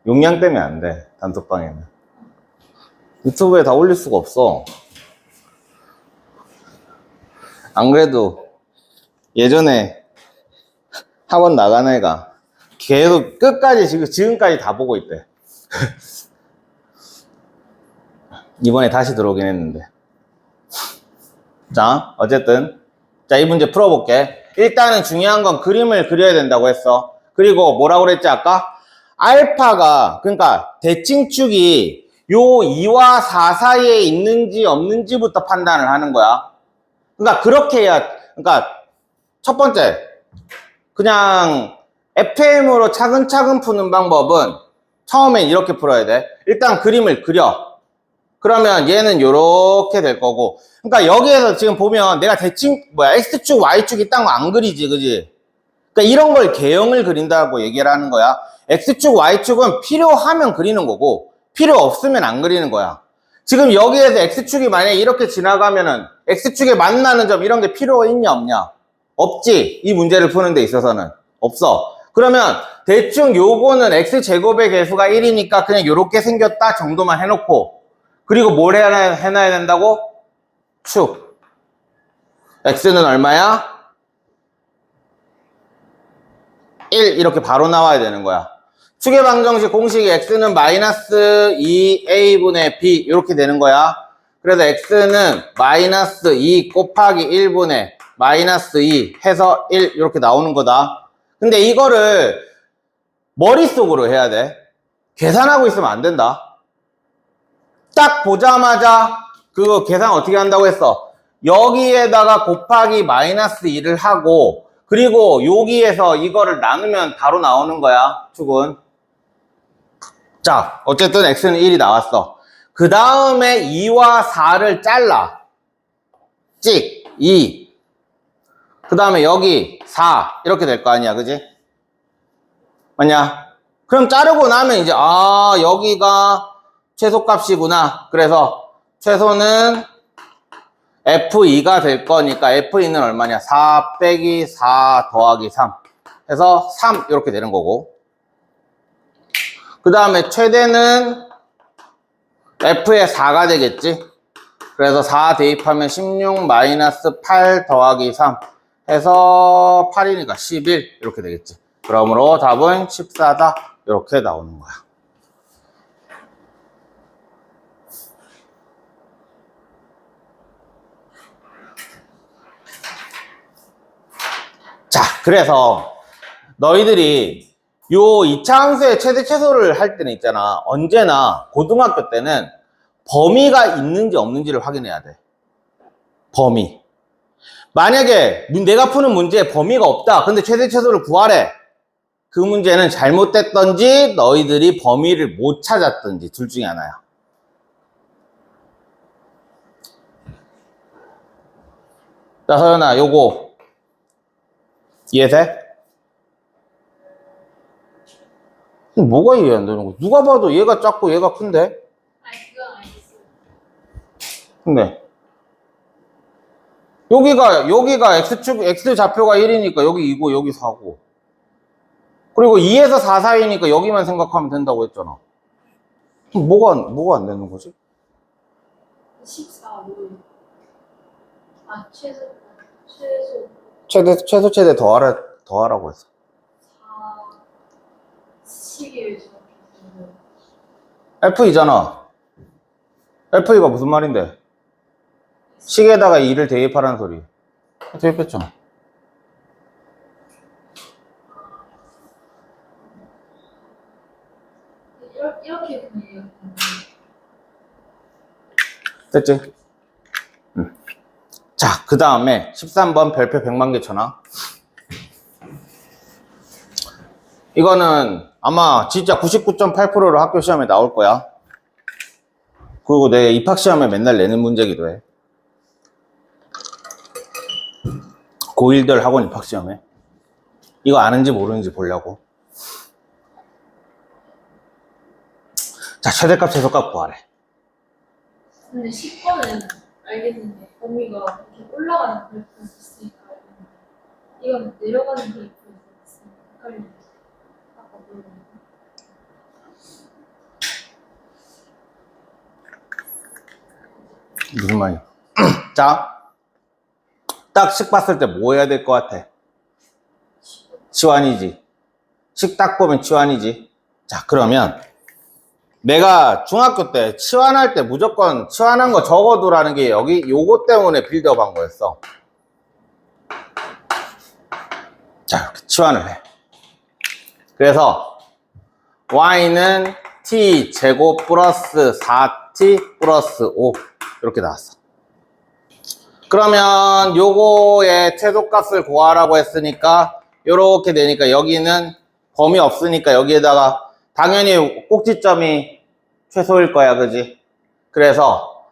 용량 때문에 안 돼, 단톡방에는. 유튜브에 다 올릴 수가 없어. 안 그래도 예전에 학원 나간 애가 계속 끝까지 지금까지 다 보고 있대. 이번에 다시 들어오긴 했는데. 자, 어쨌든. 자, 이 문제 풀어볼게. 일단은 중요한 건 그림을 그려야 된다고 했어. 그리고 뭐라고 그랬지, 아까? 알파가, 그러니까 대칭축이 요 2와 4 사이에 있는지 없는지부터 판단을 하는 거야. 그러니까 그렇게 해야, 그러니까 첫 번째, 그냥 FM으로 차근차근 푸는 방법은 처음엔 이렇게 풀어야 돼. 일단 그림을 그려. 그러면 얘는 요렇게 될 거고. 그러니까 여기에서 지금 보면 내가 X축, Y축이 딴 거 안 그리지, 그지? 그러니까 이런 걸 개형을 그린다고 얘기를 하는 거야. X축, Y축은 필요하면 그리는 거고, 필요 없으면 안 그리는 거야. 지금 여기에서 X축이 만약에 이렇게 지나가면은 X축에 만나는 점 이런 게 필요가 있냐, 없냐? 없지. 이 문제를 푸는 데 있어서는. 없어. 그러면 대충 요거는 X제곱의 개수가 1이니까 그냥 요렇게 생겼다 정도만 해놓고, 그리고 뭘 해놔야 된다고? 축. X는 얼마야? 1 이렇게 바로 나와야 되는 거야. 축의 방정식 공식이 X는 마이너스 2A분의 B 이렇게 되는 거야. 그래서 X는 마이너스 2 곱하기 1분의 마이너스 2 해서 1 이렇게 나오는 거다. 근데 이거를 머릿속으로 해야 돼. 계산하고 있으면 안 된다. 딱 보자마자 그거 계산 어떻게 한다고 했어? 여기에다가 곱하기 마이너스 2를 하고 그리고 여기에서 이거를 나누면 바로 나오는 거야, 축은. 자, 어쨌든 X는 1이 나왔어. 그 다음에 2와 4를 잘라. 찍, 2. 그 다음에 여기 4. 이렇게 될 거 아니야, 그지? 맞냐? 그럼 자르고 나면 이제, 여기가 최소값이구나. 그래서 최소는 F2가 될 거니까 F2는 얼마냐? 4 빼기 4 더하기 3 해서 3 이렇게 되는 거고, 그 다음에 최대는 F의 4가 되겠지. 그래서 4 대입하면 16 마이너스 8 더하기 3 해서 8이니까 11 이렇게 되겠지. 그러므로 답은 14다 이렇게 나오는 거야. 자, 그래서 너희들이 요 2차 함수의 최대 최소를 할 때는 있잖아. 언제나 고등학교 때는 범위가 있는지 없는지를 확인해야 돼. 범위. 만약에 내가 푸는 문제에 범위가 없다. 근데 최대 최소를 구하래. 그 문제는 잘못됐던지 너희들이 범위를 못 찾았던지 둘 중에 하나야. 자, 서연아, 요거 이해돼? 뭐가 이해 안 되는 거야? 누가 봐도 얘가 작고 얘가 큰데? 아니 그건 알겠어. 근데 여기가 X 좌표가 1이니까 여기 2고 여기 4고, 그리고 2에서 4 사이니까 여기만 생각하면 된다고 했잖아. 그럼 뭐가 안 되는 거지? 14 뭐. 최소 최대 더하라고 했어. 4 시계를 정확히 F2잖아. F2가 무슨 말인데? 식에다가 2를 대입하라는 소리. 대입했잖아. 이렇게 그냥 됐지? 자, 그 다음에 13번 별표 100만 개 쳐놔. 이거는 아마 진짜 99.8%로 학교 시험에 나올 거야. 그리고 내 입학 시험에 맨날 내는 문제기도 해. 고1들 학원 입학 시험에. 이거 아는지 모르는지 보려고. 자, 최대값, 최소값 구하래. 근데 10번은 알겠는데 범위가 이렇게 올라가는 그래프가 있으니까 알겠는데 이건 내려가는 그래프가 있으니까 헷갈리네. 아까 물어봤는데. 무슨 말이야? 자, 딱 식 봤을 때 뭐 해야 될 것 같아? 치환이지. 식 딱 보면 치환이지. 자, 그러면 내가 중학교 때 치환할 때 무조건 치환한 거 적어두라는 게 여기 요거 때문에 빌드업 한 거였어. 자, 이렇게 치환을 해. 그래서 y는 t 제곱 플러스 4t 플러스 5 이렇게 나왔어. 그러면 요거의 최소값을 구하라고 했으니까 요렇게 되니까 여기는 범위 없으니까 여기에다가 당연히 꼭지점이 최소일 거야, 그지? 그래서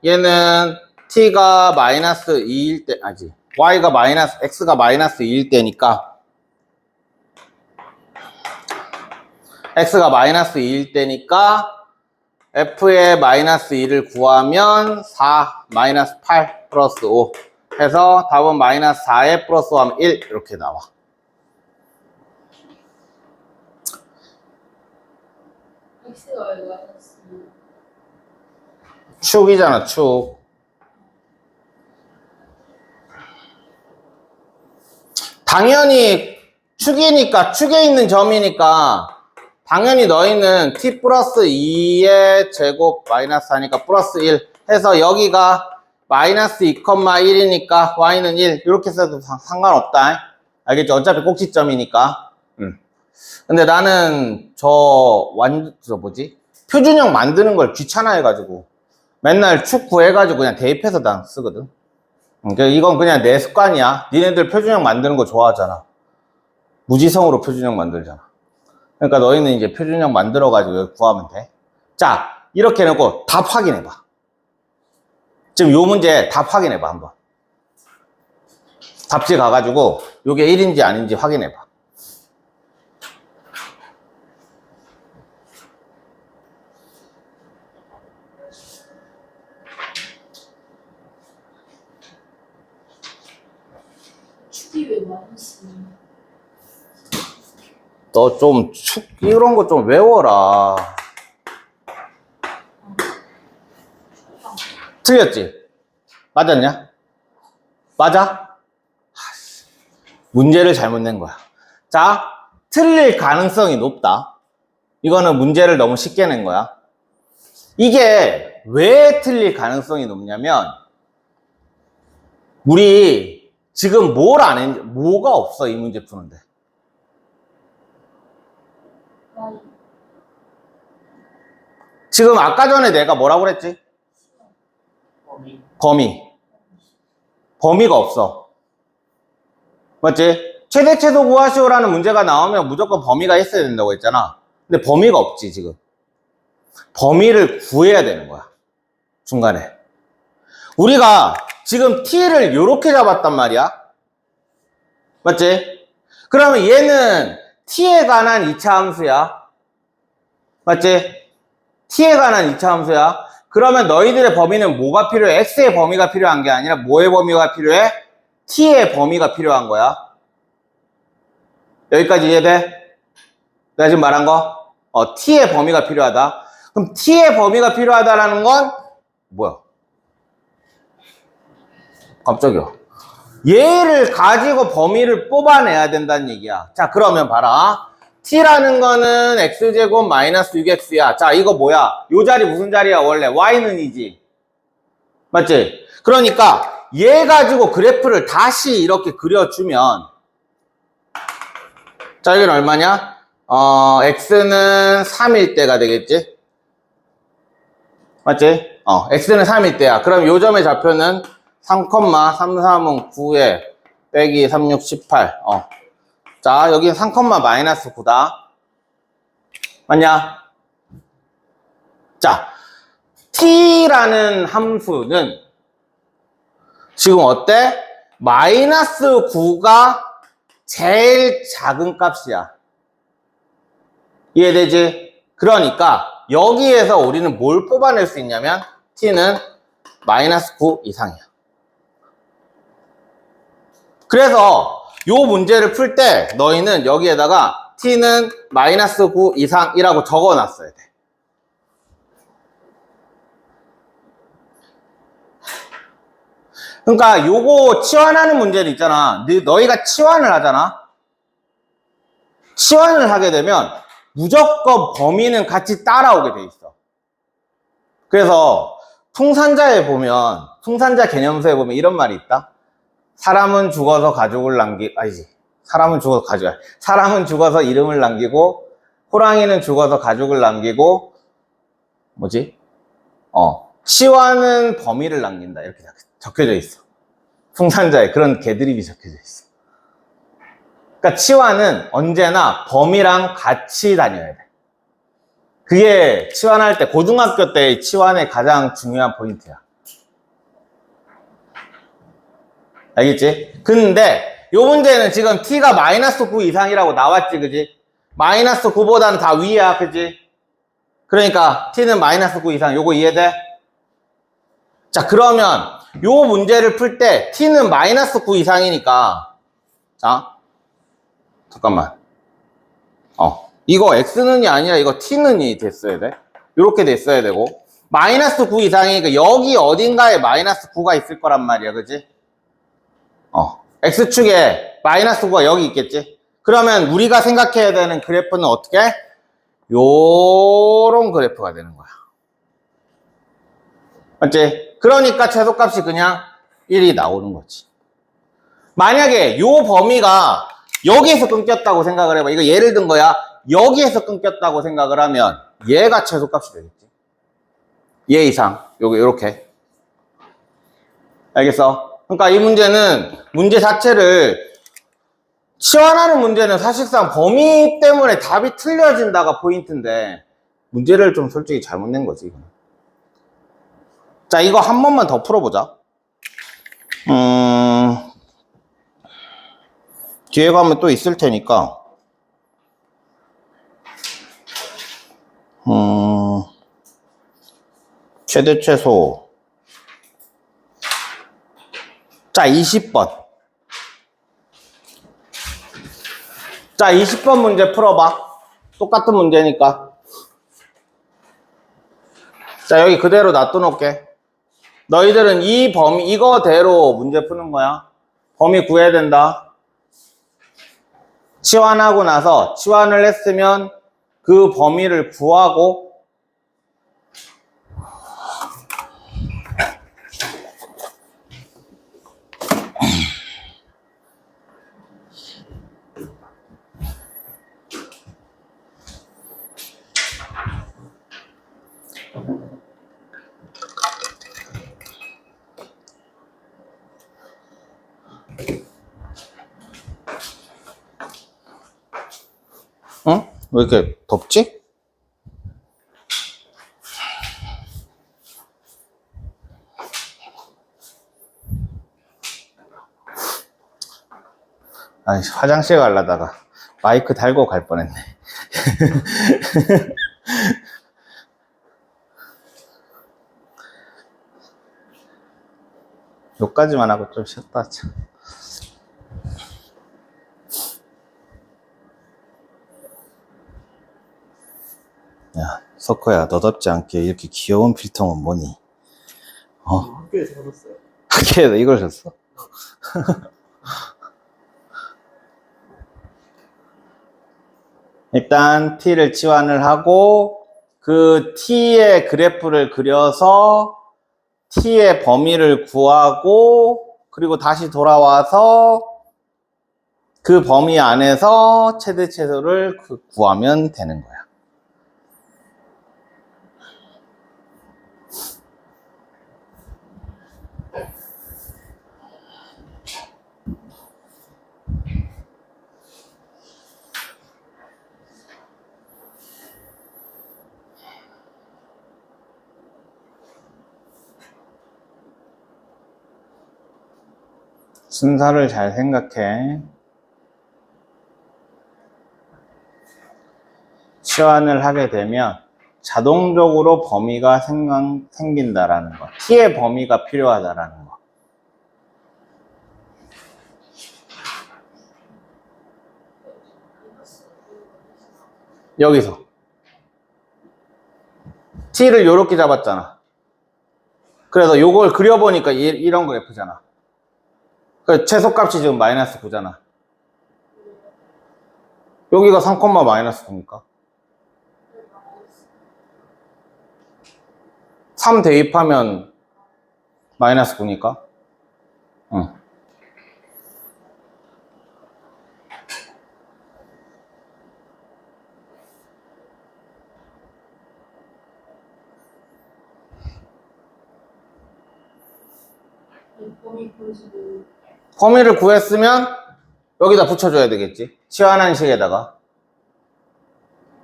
얘는 t가 마이너스 2일 때, 아니 y가 마이너스, x가 마이너스 2일 때니까 x가 마이너스 2일 때니까 f의 마이너스 2를 구하면 4 마이너스 8 플러스 5 해서 답은 마이너스 4에 플러스 5하면 1 이렇게 나와. x가 왜 마이너스? 축이잖아, 축. 당연히 축이니까, 축에 있는 점이니까 당연히 너희는 t 플러스 2의 제곱 마이너스 4니까 플러스 1 해서 여기가 마이너스 2,1이니까 y는 1 이렇게 써도 상관없다. 알겠죠? 어차피 꼭지점이니까. 근데 나는 저 뭐지? 표준형 만드는 걸 귀찮아해가지고 맨날 축 구해가지고 그냥 대입해서 다 쓰거든. 그러니까 이건 그냥 내 습관이야. 니네들 표준형 만드는 거 좋아하잖아. 무지성으로 표준형 만들잖아. 그러니까 너희는 이제 표준형 만들어가지고 여기 구하면 돼. 자, 이렇게 해놓고 답 확인해봐. 지금 요 문제 답 확인해봐, 한번. 답지 가가지고 요게 1인지 아닌지 확인해봐. 축이 왜 마이너스? 너 좀 축 이런 거 좀 외워라. 틀렸지? 맞았냐? 맞아? 문제를 잘못 낸 거야. 자, 틀릴 가능성이 높다. 이거는 문제를 너무 쉽게 낸 거야. 이게 왜 틀릴 가능성이 높냐면 우리 지금 뭘 안 했는지, 뭐가 없어, 이 문제 푸는데. 지금 아까 전에 내가 뭐라고 그랬지? 범위가 없어. 맞지? 최대 최소 구하시오라는 문제가 나오면 무조건 범위가 있어야 된다고 했잖아. 근데 범위가 없지, 지금. 범위를 구해야 되는 거야, 중간에. 우리가 지금 t를 이렇게 잡았단 말이야. 맞지? 그러면 얘는 t에 관한 2차 함수야. 맞지? t에 관한 2차 함수야. 그러면 너희들의 범위는 뭐가 필요해? x의 범위가 필요한 게 아니라 뭐의 범위가 필요해? t의 범위가 필요한 거야. 여기까지 이해돼? 내가 지금 말한 거? t의 범위가 필요하다. 그럼 t의 범위가 필요하다라는 건 뭐야? 깜짝이야. 얘를 가지고 범위를 뽑아내야 된다는 얘기야. 자, 그러면 봐라. t라는 거는 x제곱 마이너스 6x야. 자, 이거 뭐야? 요 자리 무슨 자리야, 원래? y는 이지. 맞지? 그러니까 얘 가지고 그래프를 다시 이렇게 그려주면, 자, 이건 얼마냐? x는 3일 때가 되겠지? 맞지? x는 3일 때야. 그럼 요 점의 좌표는 3,339에 9에 빼기 36, 18. 자, 여기는 3,-9다. 맞냐? 자, t라는 함수는 지금 어때? 마이너스 9가 제일 작은 값이야. 이해되지? 그러니까 여기에서 우리는 뭘 뽑아낼 수 있냐면 t는 마이너스 9 이상이야. 그래서 요 문제를 풀 때 너희는 여기에다가 t는 마이너스 9 이상이라고 적어놨어야 돼. 그러니까 요거 치환하는 문제를 있잖아. 너희가 치환을 하잖아. 치환을 하게 되면 무조건 범위는 같이 따라오게 돼 있어. 그래서 풍산자에 보면, 풍산자 개념서에 보면 이런 말이 있다. 사람은 죽어서 가족을 사람은 죽어서 이름을 남기고, 호랑이는 죽어서 가족을 남기고, 치환은 범위를 남긴다. 이렇게 적혀져 있어. 풍산자에 그런 개드립이 적혀져 있어. 그러니까 치환은 언제나 범위랑 같이 다녀야 돼. 그게 치환할 때, 고등학교 때 치환의 가장 중요한 포인트야. 알겠지? 근데 요 문제는 지금 t가 마이너스 9 이상이라고 나왔지, 그지? 마이너스 9보다는 다 위야, 그지? 그러니까 t는 마이너스 9 이상. 요거 이해돼? 자, 그러면 요 문제를 풀 때 t는 마이너스 9 이상이니까, 자, 잠깐만. 이거 x는이 아니라 이거 t는이 됐어야 돼. 요렇게 됐어야 되고, 마이너스 9 이상이니까 여기 어딘가에 마이너스 9가 있을 거란 말이야, 그지? x축에 마이너스 9가 여기 있겠지? 그러면 우리가 생각해야 되는 그래프는 어떻게? 요런 그래프가 되는 거야. 맞지? 그러니까 최소값이 그냥 1이 나오는 거지. 만약에 요 범위가 여기에서 끊겼다고 생각을 해봐. 이거 예를 든 거야. 여기에서 끊겼다고 생각을 하면 얘가 최소값이 되겠지. 얘 이상. 요렇게. 알겠어? 그러니까 이 문제는 문제 자체를 치환하는 문제는 사실상 범위 때문에 답이 틀려진다가 포인트인데 문제를 좀 솔직히 잘못 낸 거지, 이거는. 자, 이거 한 번만 더 풀어보자. 뒤에 가면 또 있을 테니까. 최대 최소. 자, 20번. 자, 20번 문제 풀어봐. 똑같은 문제니까. 자, 여기 그대로 놔둬놓을게. 너희들은 이 범위, 이거대로 문제 푸는 거야. 범위 구해야 된다. 치환하고 나서, 치환을 했으면 그 범위를 구하고, 응? 왜 이렇게 덥지? 아니, 화장실 가려다가 마이크 달고 갈 뻔했네. 여기까지만 하고 좀 쉬었다 하자. 야, 석호야, 너답지 않게 이렇게 귀여운 필통은 뭐니? 학교에서 받았어요. 학교에서 이걸 줬어? 일단 t를 치환을 하고 그 t의 그래프를 그려서 t의 범위를 구하고 그리고 다시 돌아와서 그 범위 안에서 최대 최소를 구하면 되는 거야. 순서를 잘 생각해. 치환을 하게 되면 자동적으로 범위가 생긴다라는 거. T의 범위가 필요하다라는 거. 여기서 T를 요렇게 잡았잖아. 그래서 요걸 그려보니까 이런 그래프잖아. 그 최소값이 지금 마이너스 9잖아. 여기가 3, 마이너스 9니까 3 대입하면 마이너스 9니까 응. 범위 구해주고 범위를 구했으면 여기다 붙여줘야 되겠지. 치환한 식에다가.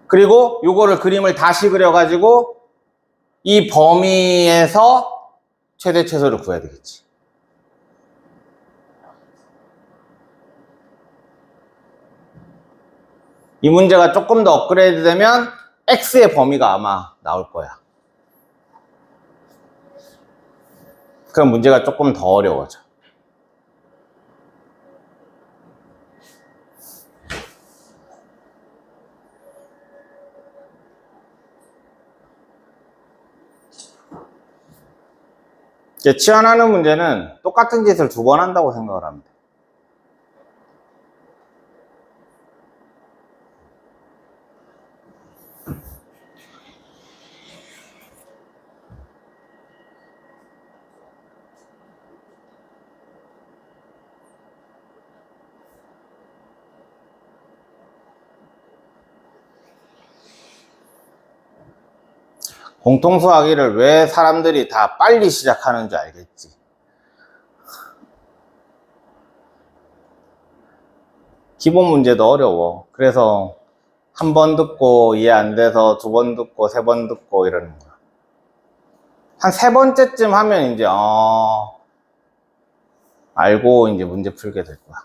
그리고 요거를 그림을 다시 그려가지고 이 범위에서 최대 최소를 구해야 되겠지. 이 문제가 조금 더 업그레이드 되면 X의 범위가 아마 나올 거야. 그럼 문제가 조금 더 어려워져. 이제 치환하는 문제는 똑같은 짓을 2번 한다고 생각을 합니다. 공통수학이를 왜 사람들이 다 빨리 시작하는지 알겠지. 기본 문제도 어려워. 그래서 한 번 듣고 이해 안 돼서 2번 듣고 3번 듣고 이러는 거야. 한 3번째쯤 하면 이제 알고 이제 문제 풀게 될 거야.